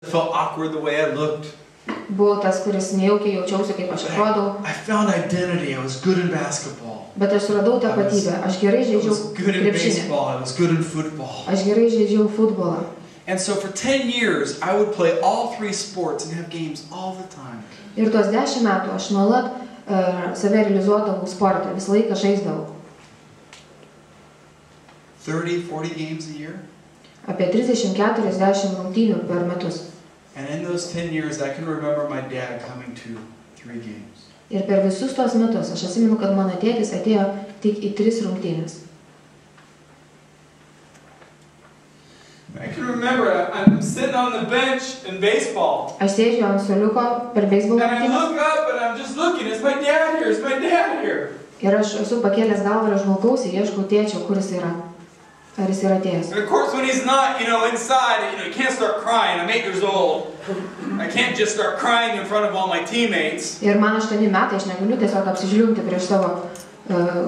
felt awkward the way I looked. Buvau tas, kuris nejaukiai jaučiausi, kaip aš atrodau. I found identity. I was good in basketball. Bet aš suradau tapatybę. Aš gerai žaidžiau krepšinį. I was good in football. Aš gerai žaidžiau futbolą. And so for 10 years, I would play all 3 sports and have games all the time. Ir tuos 10 metų aš nuolat save realizuodavau sportą, visą laiką žaisdavau. 30-40 games a year. Apie 30-40 rungtynių per metus. And in those 10 years, I can remember my dad coming to 3 games. Ir per visus tos metus aš atsimenu, kad mano tėtis atėjo tik į 3 rungtynės. I can remember I'm sitting on the bench in baseball. Aš sėdžiu ant suoliuko per beisbolo And I rungtynes. look up and I'm just looking. Is my dad here? Is my dad here? Ir aš esu pakėlęs galvą ir žvalgausi, ieškau tėčio, kuris yra. Ar jis yra atėjęs. And of course, when he's not, inside, you can't start crying. I'm 8 years old. I can't just start crying in front of all my teammates. Ir man 8 metai, aš negaliu tiesiog apsižliumbti prieš savo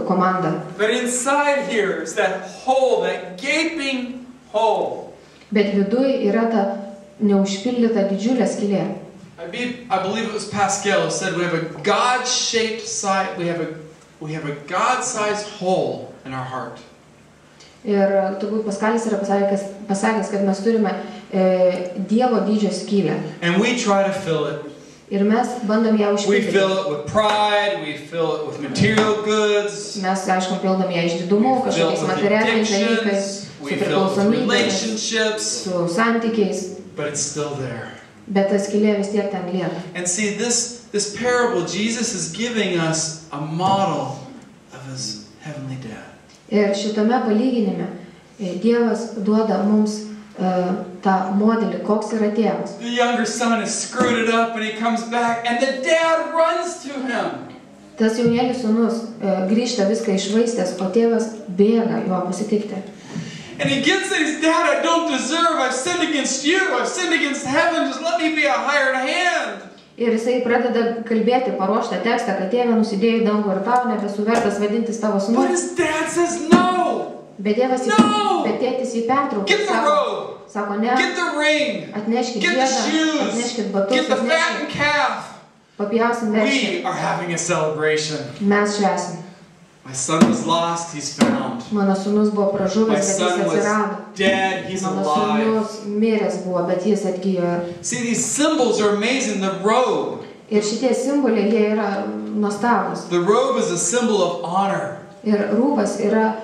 komandą. But inside here is that hole, that gaping hole. Bet viduj yra ta neužpildyta didžiulė skylė. I believe it was Pascal who said we have a God-shaped side, we have a God-sized hole in our heart. Ir turbūt Paskalis yra pasakęs, kad mes turime Dievo dydžio skylę. And we try to fill it. Ir mes bandom ją užpildyti. We fill it with pride, we fill it with material goods. Mes, aišku, pildom ją išdidumu, kažkokiais materialiniais dalykais, su priklausomybėmis, su santykiais. But it's still there. Bet ta skylė vis tiek ten lieka. And see, this parable, Jesus is giving us a model of his heavenly dad. Ir šitame palyginime Dievas duoda mums tą modelį, koks yra tėvas. The younger son has screwed it up and he comes back and the dad runs to him. Tas jaunelis sūnus grįžta viską iššvaistęs, o tėvas bėga jo pasitikti. And he gets it, his dad, I don't deserve, I've sinned against you, I've sinned against heaven, just let me be a hired hand. Ir jisai pradeda kalbėti paruoštą tekstą, kad tėve nusidėjo į dangų ir tau nebesu vertas vadintis tavo sūnus. But his dad says no. Bet tėtis jį pertraukė. Get the robe. Sako, ne. Get the ring. Atneškit Get the žiedą, shoes. atneškit batus, Get the fattened calf. papjausim veršį. We are having a celebration. Mes švęsim. My son was lost, he's found. Mano sūnus buvo pražuvęs, My bet jis son was atsirado. dead, he's Mano alive. sūnus miręs buvo, bet jis atgijo. See, these symbols are amazing. The robe. Ir šitie simboliai, jie yra nuostabūs. The robe is a symbol of honor. Ir rūbas yra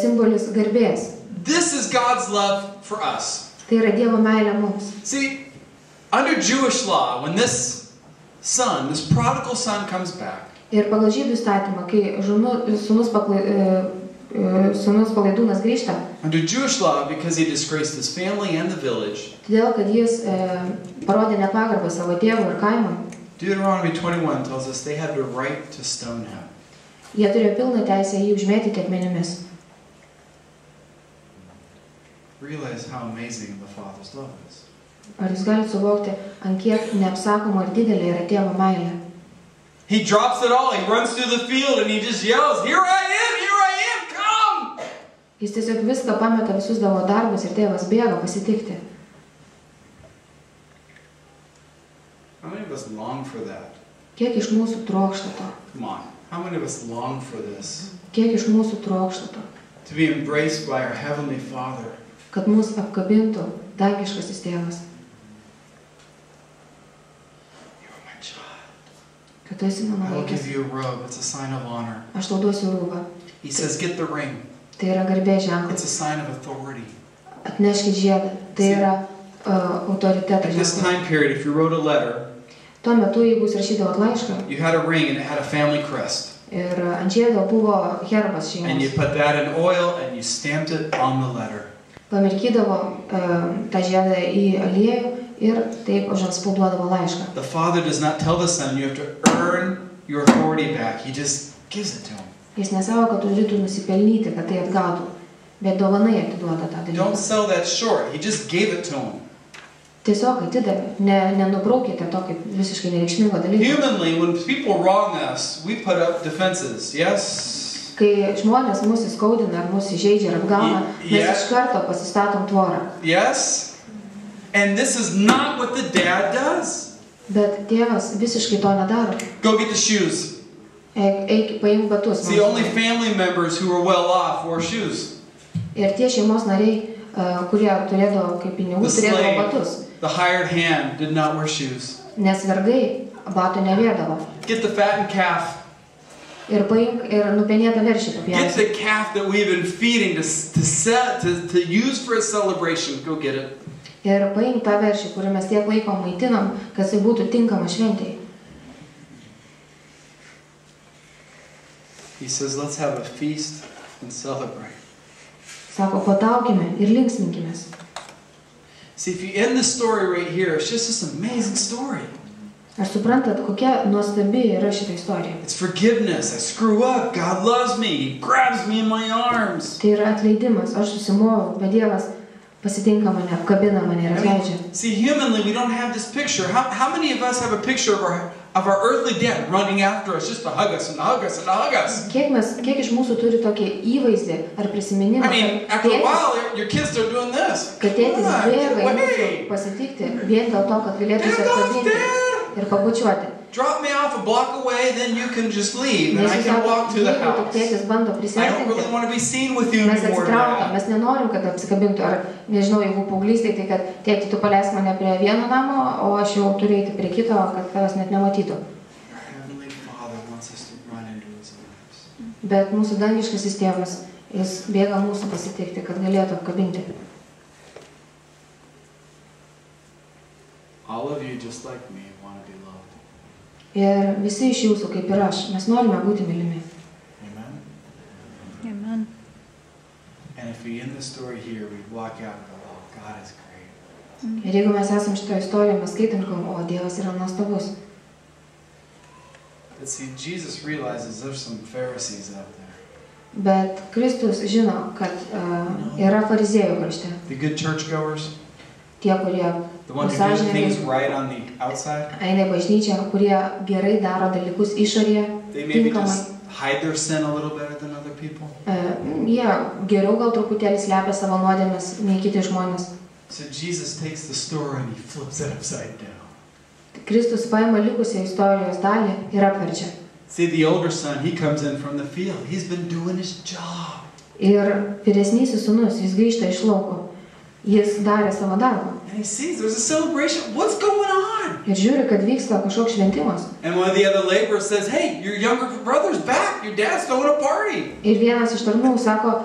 simbolis garbės. This is God's love for us. Tai yra Dievo meilė mums. See, under Jewish law, when this prodigal son comes back, Ir pagal žydų įstatymą, kai sūnus palaidūnas grįžta, under Jewish law, because he disgraced his family and the village, todėl, kad jis parodė nepagarbą savo tėvui ir kaimui, Deuteronomy 21 tells us they had the right to stone him. jie turėjo pilną teisę jį užmėtyti akmenimis. Realize how amazing the Father's love is. Ar jūs galite suvokti, ant kiek neapsakoma ir didelė yra tėvo meilė? He drops it all, he runs through the field and he just yells, here I am, come! Jis tiesiog viską pameta, visus savo darbus ir tėvas bėga pasitikti. How many of us long for that? Kiek iš mūsų trokšta to? Come on, how many of us long for this? Kiek iš mūsų trokšta to? To be embraced by our Heavenly Father. Kad mus apkabintų dangiškasis tėvas. You're my child. Kad tu esi mano I will give vaikas. you a robe, it's a sign of honor. Aš tau duosiu rūbą. He says, get the ring. Tai yra garbės It's ženklas. a sign of authority. Atneškit žiedą. Tai yra autoriteto At this ženklas. time period, if you wrote a letter, Tuo metu, jeigu jūs rašydavot laišką, you had a ring and it had a family crest. ir ant žiedo buvo herbas And you šeimos, put that in oil and you stamped it on the letter. pamirkydavo tą žiedą į aliejų ir taip užantspauduodavo laišką. The Father does not tell the Son you have to earn your authority back. He just gives it to him. Jis nesako, kad turėtų nusipelnyti, kad tai atgautų, bet dovanai atiduoda tą Don't dalyką. sell that short. He just gave it to him. Tiesiog atidavė, nenubraukite to kaip visiškai nereikšmingo dalyko. Humanly, when people wrong us, we put up defenses. Yes? Kai žmonės mus įskaudina ar mus įžeidžia ar apgauna, mes Yeah. iš karto pasistatom tvorą. Yes? And this is not what the dad does. Bet tėvas visiškai to nedaro. Go get the shoes. Eik, paimk batus. See, only family members who are well off wore shoes. Ir tie šeimos nariai, kurie turėdavo kaip pinigų, turėdavo batus. The hired hand did not wear shoes. Nes vergai batų nevėdavo. Get the fattened calf. Ir paimk ir nupenėtą veršį Get papjauti. the calf that we've been feeding to use for a celebration. Go get it. Ir paimk tą veršį, kurį mes tiek laiko maitinam, kad jis būtų tinkama šventėjai. He says, let's have a feast and celebrate. Sako, pataukime ir linksminkimės. See, if you end the story right here, it's just this amazing story. Ar suprantat, kokia nuostabi yra šita istorija? It's forgiveness. I screw up. God loves me. He grabs me in my arms. Tai yra atleidimas, aš susimoviau, bet Dievas pasitinka mane, apkabina mane ir atleidžia. See, humanly, we don't have this picture. How many of us have a picture of our earthly dad running after us just to hug us and hug us and hug us? Kiek iš mūsų turi tokį įvaizdį ar prisiminimą, I mean, after a while, your kids are doing this. kad tėtis Come on, bėga get į mūsų away. pasitikti vien dėl to, kad galėtų įsikabinti ir pabučiuoti. Drop me off a block away, then you can just leave, and Nes I jis can sako, walk to the jeigu tik house. tėtis bando I don't prisiartinti, really want to be seen with you mes anymore, atsitraukiam, Dad. mes nenorim, kad apsikabintų, ar nežinau, jeigu paauglystėj, tai kad tėti, tu paleisk mane prie vieno namo, o aš jau turiu eiti prie kito, kad tavęs net nematytų. Our Heavenly Father wants us to run into His lives. Bet mūsų dangiškasis tėvas, jis bėga mūsų pasitikti, kad galėtų apkabinti. All of you, just like me, want to be loved. Ir visi iš jūsų, kaip ir aš, mes norime būti mylimi. Amen? Amen. And if we end the story here, we walk out and go, oh, God is great. Ir jeigu mes esam šitoje istorijoje, mes skaitam, o Dievas yra nuostabus. But see, Jesus realizes there's some Pharisees out there. Bet Kristus žino, kad yra fariziejų krašte. The good churchgoers, Tie, kurie the ones who do things sąžiningai right on the outside, eina į bažnyčią, kurie gerai daro dalykus išorėje, they maybe tinkamai. just hide their sin a little better than other people. Jie geriau gal truputėlį slepia savo nuodėmes nei kiti žmonės. So Jesus takes the story and He flips it upside down. Kristus paima likusią istorijos dalį ir apverčia. See, the older son, he comes in from the field. He's been doing his job. Ir vyresnysis sūnus, jis grįžta iš lauko. Jis darė savo darbą. And he sees there's a celebration. What's going on? Ir žiūri, kad vyksta kažkoks šventimas. And one of the other laborers says, hey, your younger brother's back. Your dad's throwing a party. Ir vienas iš tarnų sako,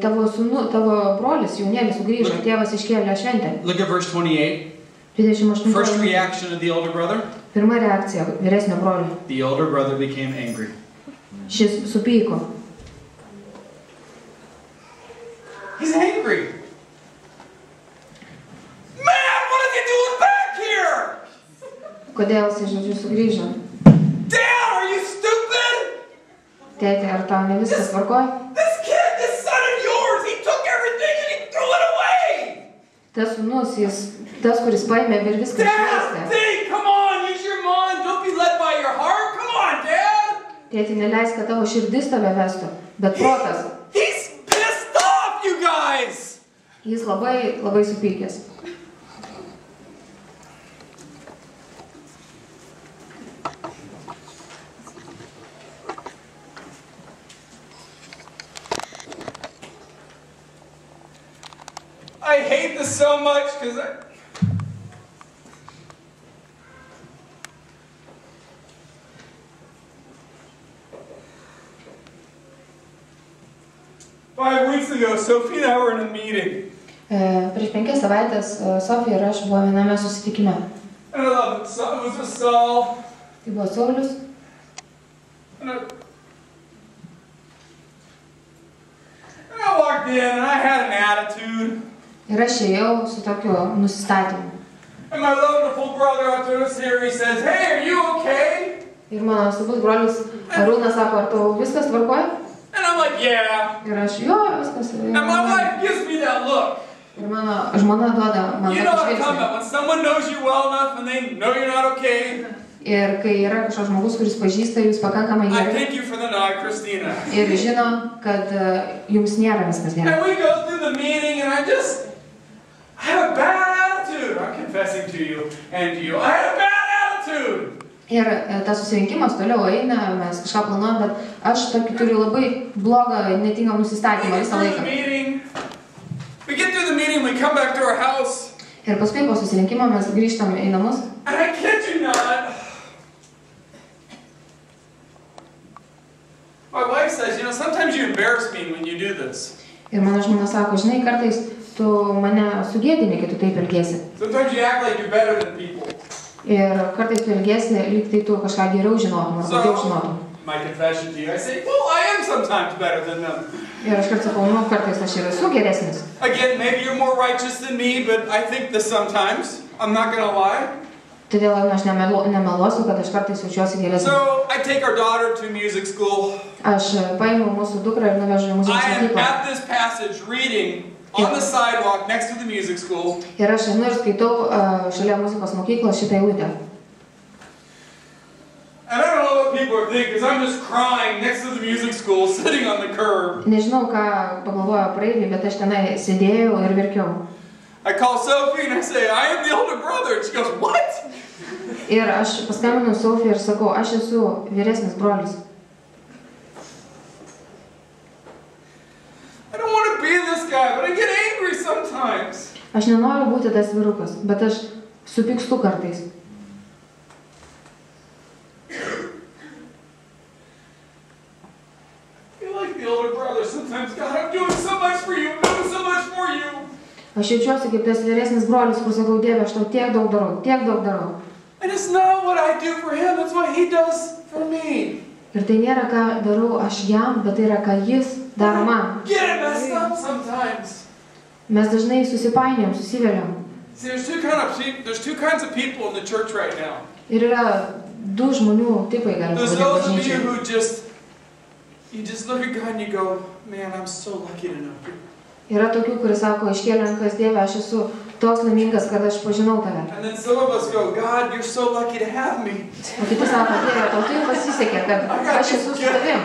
tavo brolis, jaunėlis, sugrįžo, tėvas iškėlė šventę. Look at verse 28. 28. First reaction of the older brother. Pirma reakcija vyresnio brolio. The older brother became angry. Šis supyko. He's angry. Man, what is he doing back here? Kodėl jis, žodžiu, sugrįžo? Dad, are you stupid? Tėti, ar tau ne viskas tvarkoj? This kid, this son of yours, he took everything and he threw it away. Tas sūnus, tas, kuris paėmė ir viską Dad, išleistė. think, come on, use your mind. Don't be led by your heart. Come on, Dad. Tėti, neleisk, kad tavo širdis tave vestų, bet protas. He's pissed off, you guys. Jis labai, labai supykęs. I hate this so much because Five weeks ago, Sophie and I were in a meeting. Prieš 5 savaitės Sofija ir aš buvome viename susitikime. And I love it. It was with Saul. Tai buvo Saulius. And I walked in and I had an attitude. Ir aš ėjau su tokiu nusistatymu. And my wonderful brother out there was here, he says, hey, are you okay? Ir mano nuostabus brolis Arūnas sako, ar tau viskas tvarkoja? And I'm like, yeah. Ir aš, jo, viskas. And my wife gives me that look. Ir mano žmona duoda man You know what tokį I'm talking žvilgsnį. about. When someone knows you well enough and they know you're not okay. Ir kai yra kažkoks žmogus, kuris pažįsta jūs pakankamai I gerai thank you for the nod, Christina. ir žino, kad jums nėra viskas gerai. And we go through the meeting and I have a bad attitude. confessing to you and to you, I had a bad attitude. Ir tas susirinkimas toliau eina, mes kažką planuojam, bet aš tokį turiu labai blogą, netinkamą nusistatymą visą laiką. We get through the meeting, we come back to our house. Ir paskui po susirinkimo mes grįžtam į namus. And I kid you not, my wife says, sometimes you embarrass me when you do this. Ir mano žmona sako, žinai, kartais tu mane sugėdini, kai tu taip elgiesi. Sometimes you act like you're better than people. Ir kartais tu elgiesi, lyg tai tu kažką geriau žinotum, ar daugiau žinotum. My confession to you, I say, well, I am sometimes better than them. Ir aš kartais sakau, kartais aš ir esu geresnis. Again, maybe you're more righteous than me, but I think this sometimes. I'm not going to lie. Todėl aš nemeluosiu, kad aš kartais jaučiuosi geresnis. So, I take our daughter to music school. Aš paimu mūsų dukrą ir nuvežu į muzikos I am mokyklą. at this passage reading on the sidewalk next to the music school. Ir aš einu ir skaitau šalia muzikos mokyklos šitą eilutę. And I don't know what people are thinking, because I'm just crying next to the music school, sitting on the curb. Nežinau, ką pagalvojo praeiviai, bet aš tenai sėdėjau ir verkiau. I call Sophie and I say, I am the older brother. And she goes, what? Ir aš paskambinu Sofijai ir sakau, aš esu vyresnis brolis. I don't want to be this guy, but I get angry sometimes. Aš nenoriu būti tas vyrukas, bet aš supykstu kartais. I feel like the older brother sometimes. God, I'm doing so much for you. I'm doing so much for you. Aš jaučiuosi kaip tas vyresnis brolis, kur sakau, Dieve, aš tau tiek daug darau. And it's not what I do for him, it's what he does for me. Ir tai nėra, ką darau aš jam, bet tai yra, ką jis daro man. Get it messed up sometimes. Mes dažnai susipainiojam, susiveliam. See, there's two kinds of people in the church right now. Ir yra du žmonių tipai, galim There's pavadinti those of you bažnyčiai. who you just look at God and you go, man, I'm so lucky to know you. Yra tokių, kurie sako, iškėlė rankas, Dieve, aš esu toks laimingas, kad aš pažinau tave. And then some of us go, God, you're so lucky to have me. O kiti sako, Dieve, tau taip pasisekė, kad aš esu su tavim.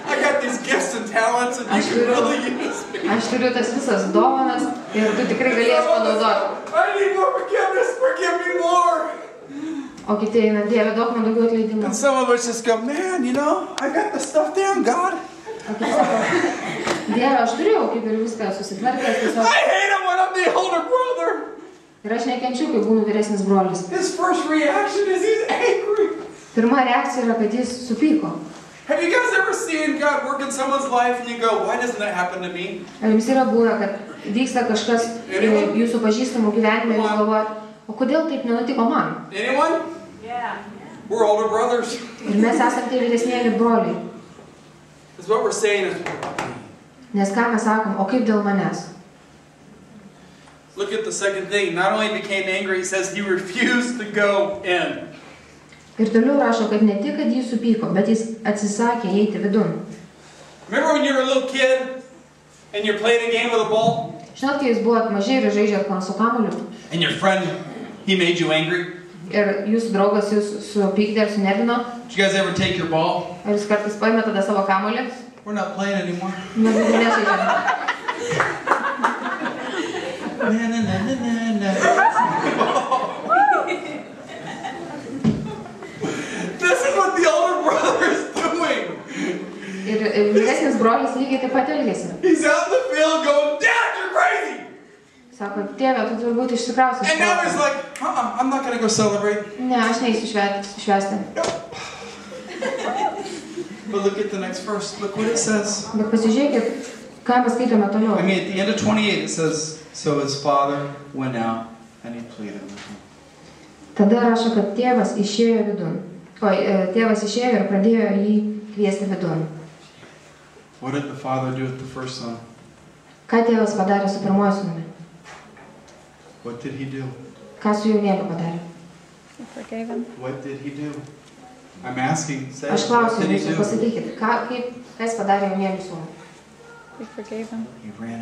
I got these gifts and talents and you can really use me. Aš turiu tas visas dovanas ir tu tikrai galėsi panaudoti. I need more forgiveness, forgive me more. O kiti eina, Dieve, duok man daugiau atleidimo. And some of us just go, man, I got the stuff down, God. O kiti sako, Dieve, aš turėjau kaip ir viską susitvarkęs tiesiog. I hate him when I'm the older brother. Ir aš nekenčiu, kai būnu vyresnis brolis. His first reaction is he's angry. Pirma reakcija yra, kad jis supyko. Have you guys ever seen God work in someone's life and you go, why doesn't that happen to me? Ar jums yra buvę, kad vyksta kažkas jūsų pažįstamų gyvenime ir jūs galvojat, o kodėl taip nenutiko man? Anyone? Yeah. We're older brothers. Ir mes esame tie vyresnėli broliai. Because what we're saying is, Nes ką mes sakom, o kaip dėl manęs? look at the second thing. Not only became angry, he says he refused to go in. Ir toliau rašo, kad ne tik, kad jis supyko, bet jis atsisakė eiti vidun. Remember when you were a little kid and you're playing a game with a ball? Žinot, kai jūs buvot maži ir žaidžiat su kamuoliu, And your friend, he made you angry? ir jūsų draugas jūs supykdė ir sunervino, Did you guys ever take your ball? ar jūs kartais paėmė tada savo kamuolį, We're not playing anymore. mes nežaidžiam. This is what the older brother is doing. Ir vyresnis brolis lygiai taip pat elgėsi. He's out in the field going, Dad, you're crazy! Sako, Tėve, tu turbūt išsikrausi iš And now he's proto. like, I'm not going to go celebrate. Ne, aš neįsiu švęsti. But look at the next verse. Look what it says. Bet pasižiūrėkit, ką mes skaitome toliau. I mean, at the end of 28, it says, so his father went out and he pleaded with him. Tada rašo, kad tėvas išėjo vidun. Tėvas išėjo ir pradėjo jį kviesti vidun. What did the father do with the first son? Ką tėvas padarė su pirmoju sūnumi? What did he do? Ką su jaunėliu padarė? You forgave him. What did he do? I'm asking, say, Aš what klausiu did he jūsų, do? pasakykit, kas padarė jaunėliu sūnų? You forgave him. He ran